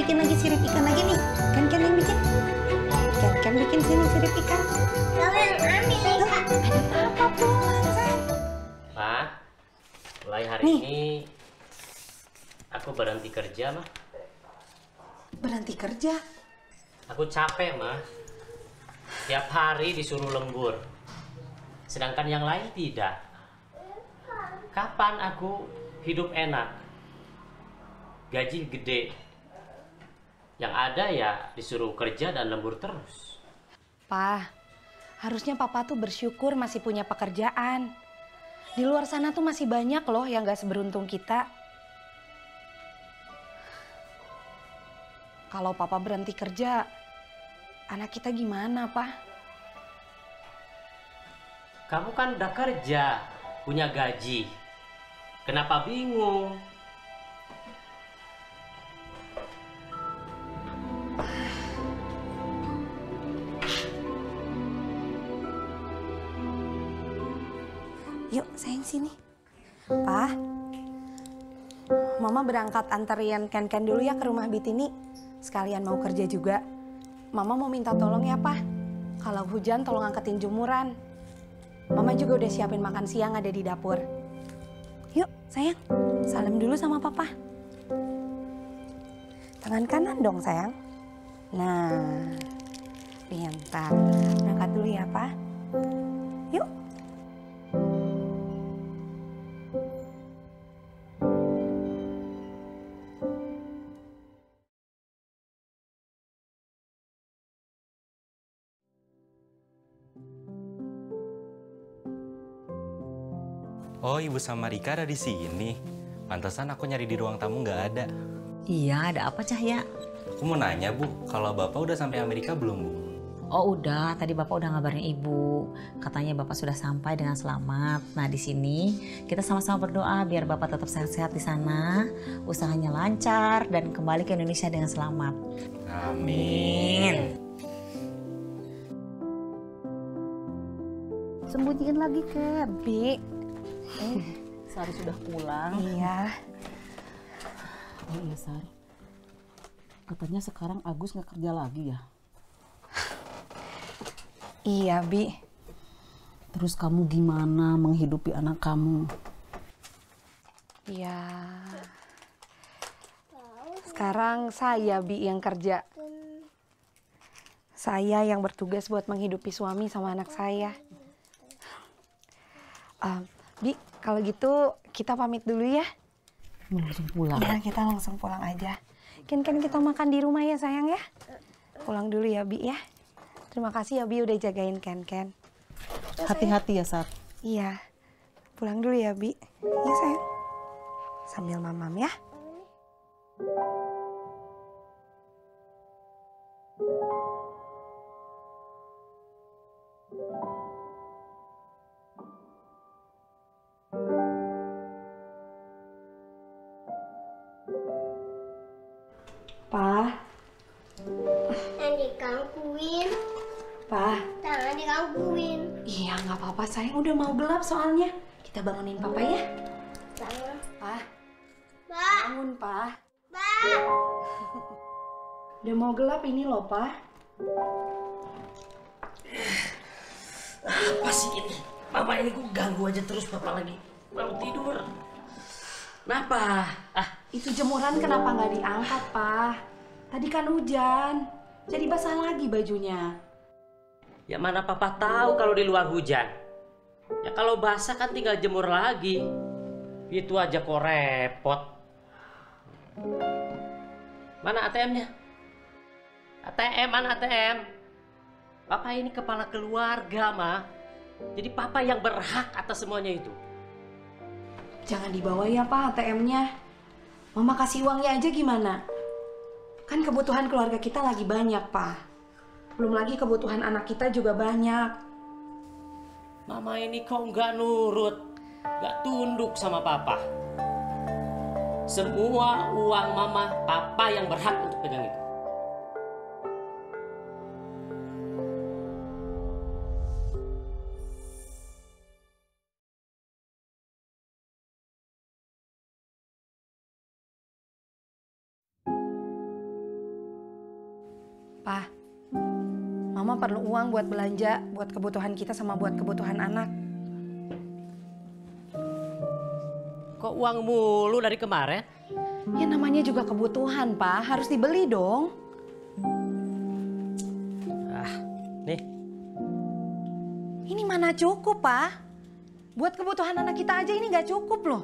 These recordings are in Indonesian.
bikin lagi sirip ikan lagi nih. Kan yang bikin. Kan bikin sini sirip ikan. Kamu yang ambil Kak. Ada papa pulang, sayang. Ma, mulai hari Nih. ini aku berhenti kerja, Ma. Berhenti kerja. Aku capek, Ma. Tiap hari disuruh lembur. Sedangkan yang lain tidak. Kapan aku hidup enak? Gaji gede. Yang ada ya disuruh kerja dan lembur terus. Pa, harusnya papa tuh bersyukur masih punya pekerjaan. Di luar sana tuh masih banyak loh yang gak seberuntung kita. Kalau papa berhenti kerja, anak kita gimana, Pa? Kamu kan udah kerja, punya gaji. Kenapa bingung? Yuk, sayang sini. Pa, Mama berangkat anterin Ken dulu ya ke rumah Bitini. Sekalian mau kerja juga. Mama mau minta tolong ya, Pa. Kalau hujan tolong angkatin jemuran. Mama juga udah siapin makan siang ada di dapur. Yuk, sayang. Salam dulu sama Papa. Tangan kanan dong, sayang. Nah, pintar. Berangkat dulu ya, Pa. Yuk. Oh, Ibu sama Rika ada di sini. Pantesan aku nyari di ruang tamu nggak ada. Iya, ada apa Cahya? Aku mau nanya, Bu, kalau Bapak udah sampai Amerika belum, Bu? Oh udah, tadi Bapak udah ngabarin Ibu. Katanya Bapak sudah sampai dengan selamat. Nah di sini kita sama-sama berdoa biar Bapak tetap sehat-sehat di sana, usahanya lancar dan kembali ke Indonesia dengan selamat. Amin. Sembunyiin lagi ke Bi. Sari sudah pulang. Iya. Oh iya Sari. Katanya sekarang Agus nggak kerja lagi ya? Iya, Bi. Terus kamu gimana menghidupi anak kamu? Iya. Sekarang saya, Bi, yang kerja. Saya yang bertugas buat menghidupi suami sama anak saya. Bi, kalau gitu kita pamit dulu ya. Mau langsung pulang? Iya, kita langsung pulang aja. Kan kita makan di rumah ya, sayang ya. Pulang dulu ya, Bi ya. Terima kasih ya, Bi, udah jagain Ken. Hati-hati ya, Sar. Iya. Pulang dulu ya, Bi. Iya, sayang. Sambil mamam ya. Pa. Jangan digangguin. Pa. Jangan digangguin. Iya, nggak apa-apa, sayang. Udah mau gelap soalnya. Kita bangunin Papa ya. Jangan. Pa. Ba. Bangun, Pa. Ba. Udah mau gelap ini loh, Pa. Apa sih ini? Mama ini kok ganggu aja terus Papa lagi baru tidur. Kenapa? Itu jemuran kenapa nggak diangkat, Pa? Tadi kan hujan. Jadi basah lagi bajunya. Ya mana Papa tahu kalau di luar hujan. Ya kalau basah kan tinggal jemur lagi. Itu aja kok repot. Mana ATM-nya? ATM, mana ATM? Papa ini kepala keluarga, Ma. Jadi Papa yang berhak atas semuanya itu. Jangan dibawa ya, Pa, ATM-nya. Mama kasih uangnya aja gimana? Kan kebutuhan keluarga kita lagi banyak, Pa. Belum lagi kebutuhan anak kita juga banyak. Mama ini kok nggak nurut, nggak tunduk sama Papa. Semua uang Mama, Papa yang berhak untuk pegang itu. Pa, Mama perlu uang buat belanja, buat kebutuhan kita sama buat kebutuhan anak. Kok uang mulu dari kemarin? Ya namanya juga kebutuhan, Pa. Harus dibeli dong. Nih, Ini mana cukup, Pa? Buat kebutuhan anak kita aja ini nggak cukup loh.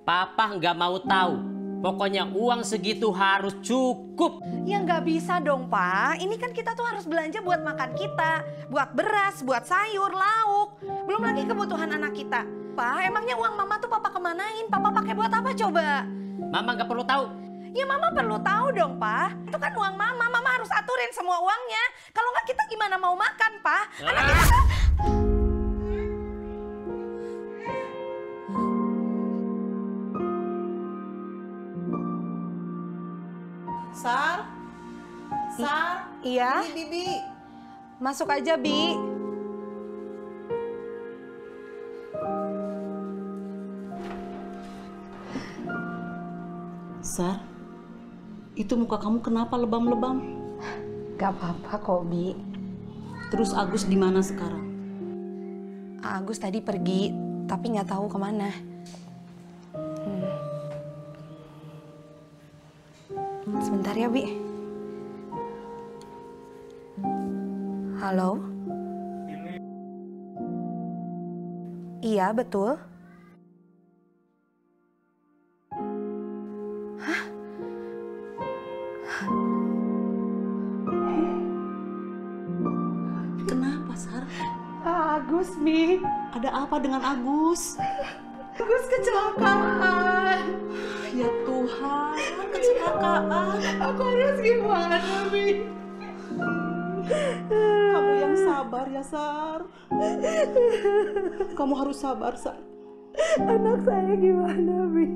Papa nggak mau tahu. Pokoknya uang segitu harus cukup. Ya nggak bisa dong, Pak. Ini kan kita tuh harus belanja buat makan kita. Buat beras, buat sayur, lauk. Belum lagi kebutuhan anak kita. Pak, emangnya uang Mama tuh Papa kemanain? Papa pakai buat apa coba? Mama nggak perlu tahu. Ya Mama perlu tahu dong, Pak. Itu kan uang Mama. Mama harus aturin semua uangnya. Kalau nggak kita gimana mau makan, Pak? Anak kita kan... Sar? Sar? Iya? Ini Bibi. Masuk aja, Bi. Sar, itu muka kamu kenapa lebam-lebam? Gak apa-apa kok, Bi. Terus Agus di mana sekarang? Agus tadi pergi, tapi nggak tahu kemana. Sebentar ya, Bi. Halo? Iya, betul. Kenapa, Sar? Agus, Bi. Ada apa dengan Agus? Agus kecelakaan. Ya Tuhan, kecelakaan. Aku harus gimana, Bi? Kamu yang sabar ya, Sar. Kamu harus sabar, Sar. Anak saya gimana, Bi?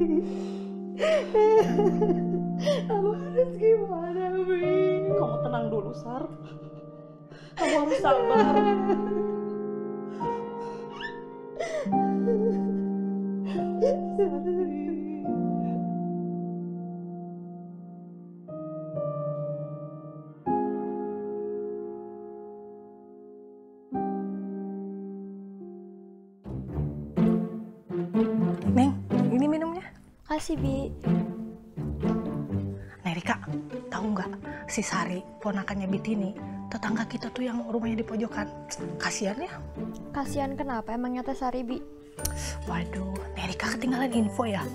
Aku harus gimana, Bi? Kamu tenang dulu, Sar. Kamu harus sabar. Neng, ini minumnya. Kasih, Bi. Nih Rika, tahu nggak si Sari, ponakannya Bitini, tetangga kita tuh yang rumahnya di pojokan. Kasian ya. Kasihan kenapa emangnya Teh Sari, Bi? Waduh, nih Rika ketinggalan info ya.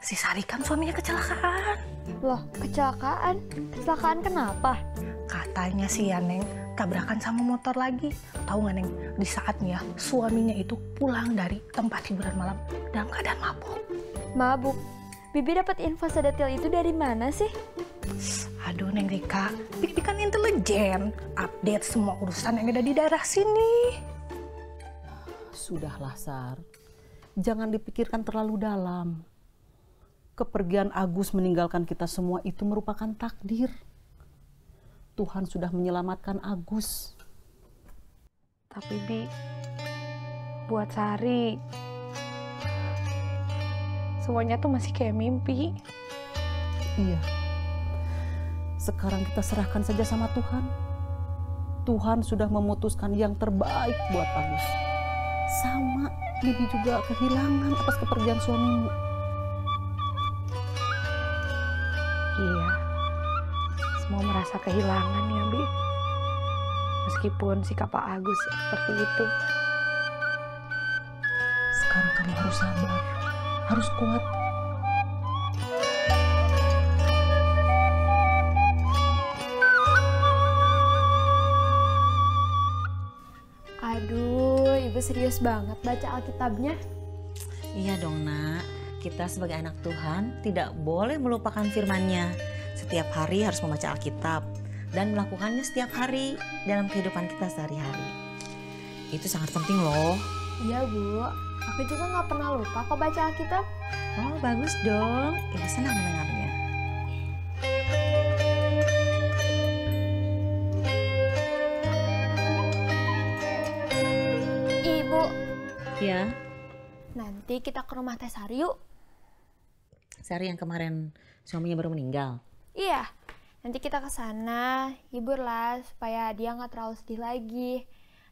Si Sari kan suaminya kecelakaan. Loh, kecelakaan? Kecelakaan kenapa? Katanya sih ya Neng, tabrakan sama motor lagi. Tahu nggak Neng, di saatnya suaminya itu pulang dari tempat hiburan malam dalam keadaan mabuk. Mabuk. Bibi dapat info sedetail itu dari mana sih? Aduh Neng Rika, Bibi kan intelijen, update semua urusan yang ada di daerah sini. Sudahlah, Sar. Jangan dipikirkan terlalu dalam. Kepergian Agus meninggalkan kita semua itu merupakan takdir. Tuhan sudah menyelamatkan Agus. Tapi Bi, buat Sari, semuanya tuh masih kayak mimpi. Iya. Sekarang kita serahkan saja sama Tuhan. Tuhan sudah memutuskan yang terbaik buat Agus. Sama, Bibi juga kehilangan atas kepergian suamimu. Iya, semua merasa kehilangan ya Bi. Meskipun sikap Pak Agus seperti itu. Sekarang kamu harus sabar, harus kuat. Aduh, Ibu serius banget baca Alkitabnya. Iya dong nak, kita sebagai anak Tuhan tidak boleh melupakan firman-Nya. Setiap hari harus membaca Alkitab dan melakukannya setiap hari dalam kehidupan kita sehari-hari. Itu sangat penting loh. Iya, Bu. Aku juga nggak pernah lupa kok baca Alkitab. Oh bagus dong, Ibu senang mendengarnya. Ibu, Ya, nanti kita ke rumah Teh Sari yuk. Sari yang kemarin suaminya baru meninggal. Iya, Nanti kita ke sana, hiburlah supaya dia nggak terlalu sedih lagi.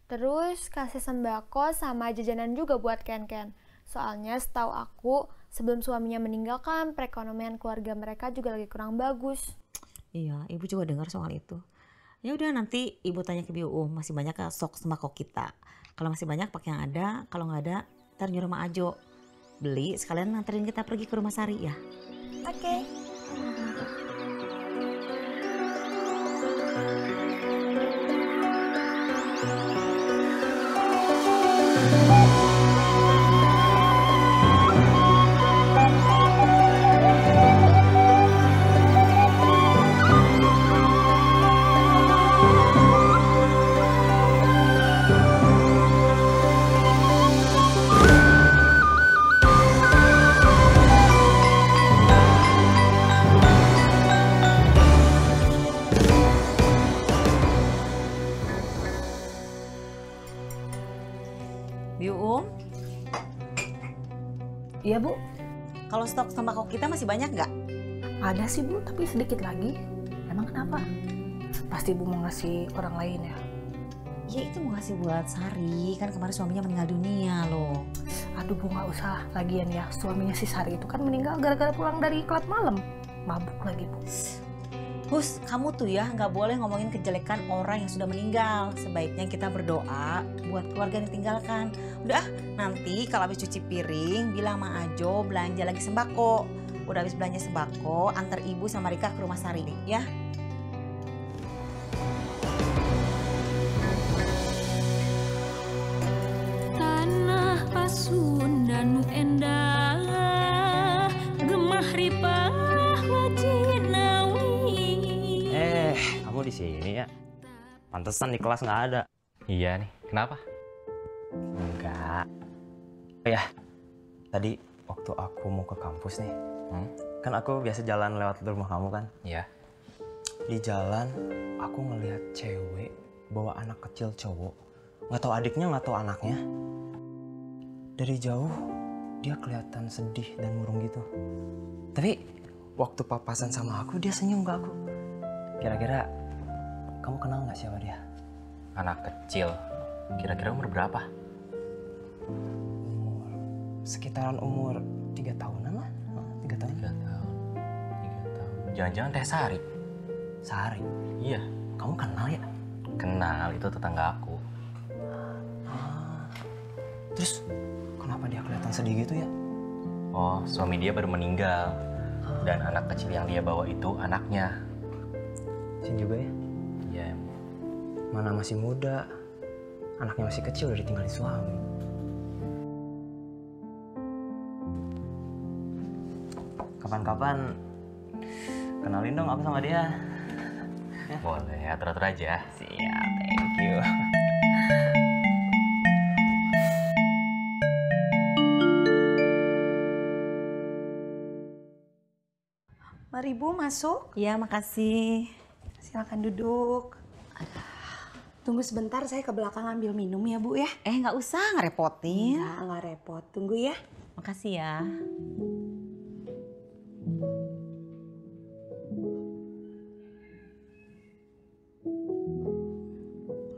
Terus kasih sembako sama jajanan juga buat Ken-Ken. Soalnya setahu aku, sebelum suaminya meninggal kan perekonomian keluarga mereka juga lagi kurang bagus. Iya, ibu juga dengar soal itu. Ya udah, nanti ibu tanya ke Biu, masih banyak ke stok sembako kita. Kalau masih banyak pakai yang ada, kalau nggak ada ntar nyuruh Mak Ajo beli, sekalian nganterin kita pergi ke rumah Sari ya. Oke. Biu, Iya Bu, kalau stok sembako kita masih banyak nggak? ada sih Bu, tapi sedikit lagi. Emang kenapa? Pasti Bu mau ngasih orang lain ya? Ya itu mau ngasih buat Sari, kan kemarin suaminya meninggal dunia loh. Aduh Bu, nggak usah. Lagian ya, suaminya si Sari itu kan meninggal gara-gara pulang dari klub malam. Mabuk lagi Bu. Hus, kamu tuh ya nggak boleh ngomongin kejelekan orang yang sudah meninggal. Sebaiknya kita berdoa buat keluarga yang ditinggalkan. Udah, nanti kalau habis cuci piring, bilang Mak Ajo belanja lagi sembako. Udah habis belanja sembako, antar ibu sama Rika ke rumah Sari ya. Tanah Pasundan endah gemah ripah wajinawi. Kamu di sini ya? Pantesan di kelas nggak ada. Iya nih, kenapa? Enggak. Oh ya, tadi waktu aku mau ke kampus nih, kan aku biasa jalan lewat rumah kamu kan? Iya. Di jalan, aku ngelihat cewek bawa anak kecil cowok. Nggak tahu adiknya, nggak tahu anaknya. Dari jauh, dia kelihatan sedih dan murung gitu. Tapi waktu papasan sama aku, dia senyum ke aku. Kira-kira kamu kenal nggak siapa dia? Anak kecil. Kira-kira umur berapa? Sekitaran umur 3 tahunan lah. 3 tahun. 3 tahun. 3 tahun. Jangan-jangan Teh Sari? Sehari. Iya. Kamu kenal ya? Kenal, itu tetangga aku. Terus kenapa dia kelihatan sedih gitu ya? Oh, suami dia baru meninggal. Dan anak kecil yang dia bawa itu anaknya. Sini juga ya? Iya. Mana masih muda, anaknya masih kecil udah ditinggalin suami. Kapan-kapan kenalin dong aku sama dia. Ya? Boleh, atur-atur aja. Siap, thank you. Mari Bu, masuk. Iya, makasih. Silakan duduk. Tunggu sebentar, saya ke belakang ambil minum ya Bu ya. Nggak usah, ngerepotin. Nggak repot. Tunggu ya. Makasih ya.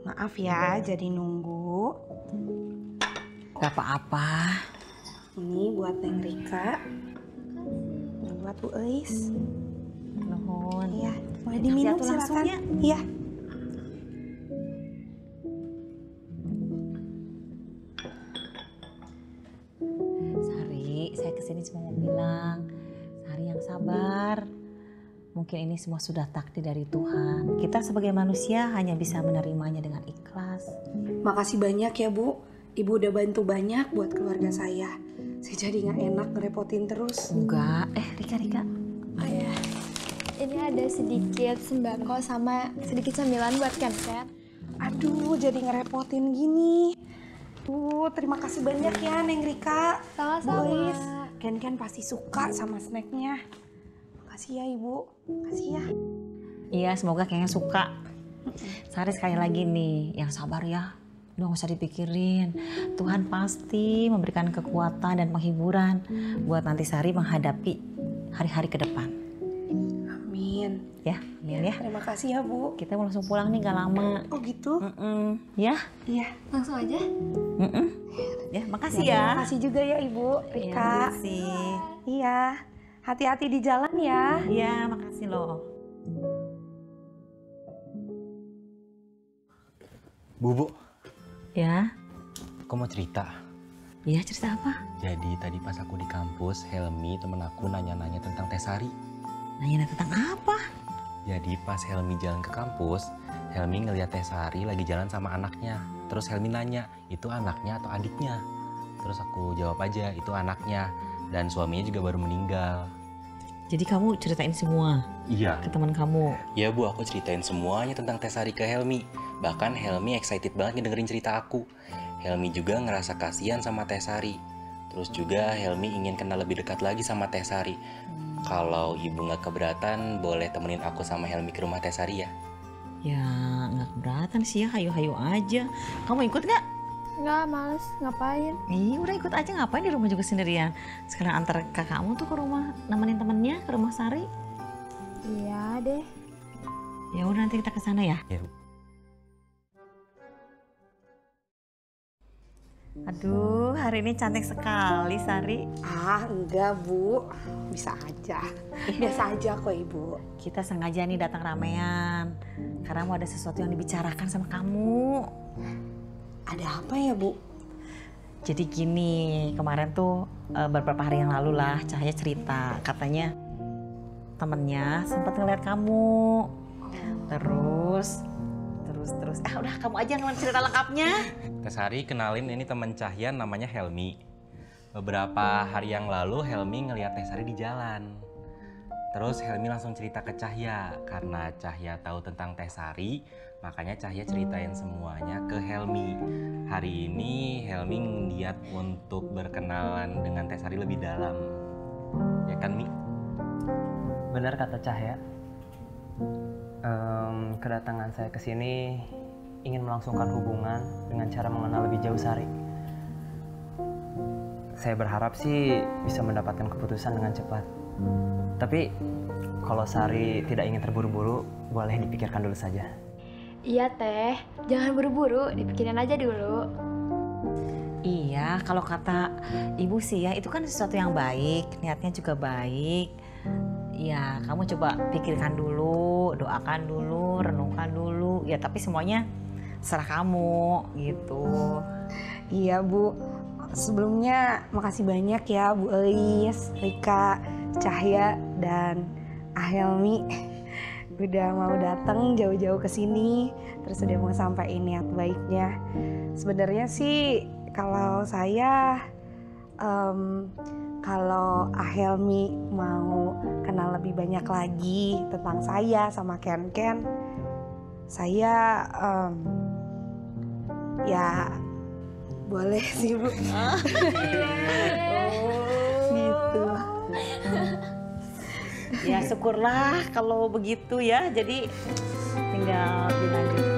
Maaf ya, jadi nunggu. Gak apa-apa. Ini buat Neng Rika. Ini buat Bu Eis. Nuhun. Iya, boleh diminum Diatur langsung silakan. ya. Iya. Sari, saya kesini cuma mau bilang, Sari yang sabar. Mungkin ini semua sudah takdir dari Tuhan. Kita sebagai manusia hanya bisa menerimanya dengan ikhlas. Makasih banyak ya Bu. Ibu udah bantu banyak buat keluarga saya. Saya jadi nggak enak ngerepotin terus. Enggak, Rika. Oh ya, ini ada sedikit sembako sama sedikit cemilan buat Ken-Ken. Aduh, jadi ngerepotin gini. Terima kasih banyak ya Neng Rika. Sama-sama. Bu Eis. Ken pasti suka sama snacknya. Makasih ya Ibu. Makasih ya. Iya, semoga kayaknya suka. Sari sekali lagi nih, yang sabar ya. Udah gak usah dipikirin. Tuhan pasti memberikan kekuatan dan penghiburan buat nanti Sari menghadapi hari-hari ke depan. Amin. amin. Ya, amin ya. Terima kasih ya Bu. Kita mau langsung pulang nih, gak lama. Oh gitu? Ya? Iya. Langsung aja. Ya, makasih ya. Terima kasih juga ya Ibu Iya, Rika. makasih. Iya. Hati-hati di jalan ya. Iya, makasih loh. Bu, Ya? aku mau cerita. Iya, cerita apa? Jadi tadi pas aku di kampus, Helmi temen aku nanya-nanya tentang Tesari. Nanya tentang apa? Jadi pas Helmi jalan ke kampus, Helmi ngeliat Tesari lagi jalan sama anaknya. Terus Helmi nanya, itu anaknya atau adiknya? Terus aku jawab aja, itu anaknya. Dan suaminya juga baru meninggal. Jadi kamu ceritain semua Iya. ke teman kamu? Ya Bu, aku ceritain semuanya tentang Tesari ke Helmi. Bahkan Helmi excited banget ngedengerin cerita aku. Helmi juga ngerasa kasihan sama Tesari. Terus juga Helmi ingin kenal lebih dekat lagi sama Tesari. Kalau ibu nggak keberatan, boleh temenin aku sama Helmi ke rumah Tesari ya? Ya nggak keberatan sih ya, hayu-hayu aja. Kamu ikut nggak? Nggak, males. Ngapain? Ih, udah ikut aja, ngapain di rumah juga sendirian. Sekarang antar kakakmu tuh ke rumah, nemenin temennya ke rumah Sari. Iya deh. Ya udah, nanti kita ke sana ya. Ya Bu. Aduh, hari ini cantik sekali Sari. Ah, enggak Bu. Bisa aja. Biasa aja kok Ibu. Kita sengaja nih datang ramean karena mau ada sesuatu yang dibicarakan sama kamu. Ada apa ya Bu? Jadi gini, kemarin tuh beberapa hari yang lalu lah Cahaya cerita, katanya temennya sempat ngeliat kamu. Terus udah kamu aja yang cerita lengkapnya. Tesari, kenalin ini teman Cahya namanya Helmi. Beberapa hari yang lalu Helmi ngeliat Tesari di jalan. Terus Helmi langsung cerita ke Cahya. Karena Cahya tahu tentang Tesari, makanya Cahya ceritain semuanya ke Helmi. Hari ini Helmi niat untuk berkenalan dengan Tesari lebih dalam. Ya kan, Mi? Benar kata Cahya. Kedatangan saya ke sini ingin melangsungkan hubungan dengan cara mengenal lebih jauh Sari. Saya berharap sih bisa mendapatkan keputusan dengan cepat. Tapi kalau Sari tidak ingin terburu-buru, boleh dipikirkan dulu saja. Iya teh, jangan buru-buru, dipikirin aja dulu. Iya, kalau kata ibu sih ya, itu kan sesuatu yang baik, niatnya juga baik. Ya, kamu coba pikirkan dulu, doakan dulu, renungkan dulu. Ya, tapi semuanya serah kamu gitu. Iya Bu. Sebelumnya makasih banyak ya Bu Elis, Rika, Cahya, dan Helmi. Udah mau datang jauh-jauh ke sini, terus udah mau sampaiin niat baiknya. Sebenarnya sih kalau saya kalau Helmi mau kenal lebih banyak lagi tentang saya sama Ken, saya ya boleh sih Bu. Gitu. Ya syukurlah kalau begitu ya. Jadi tinggal dilanjut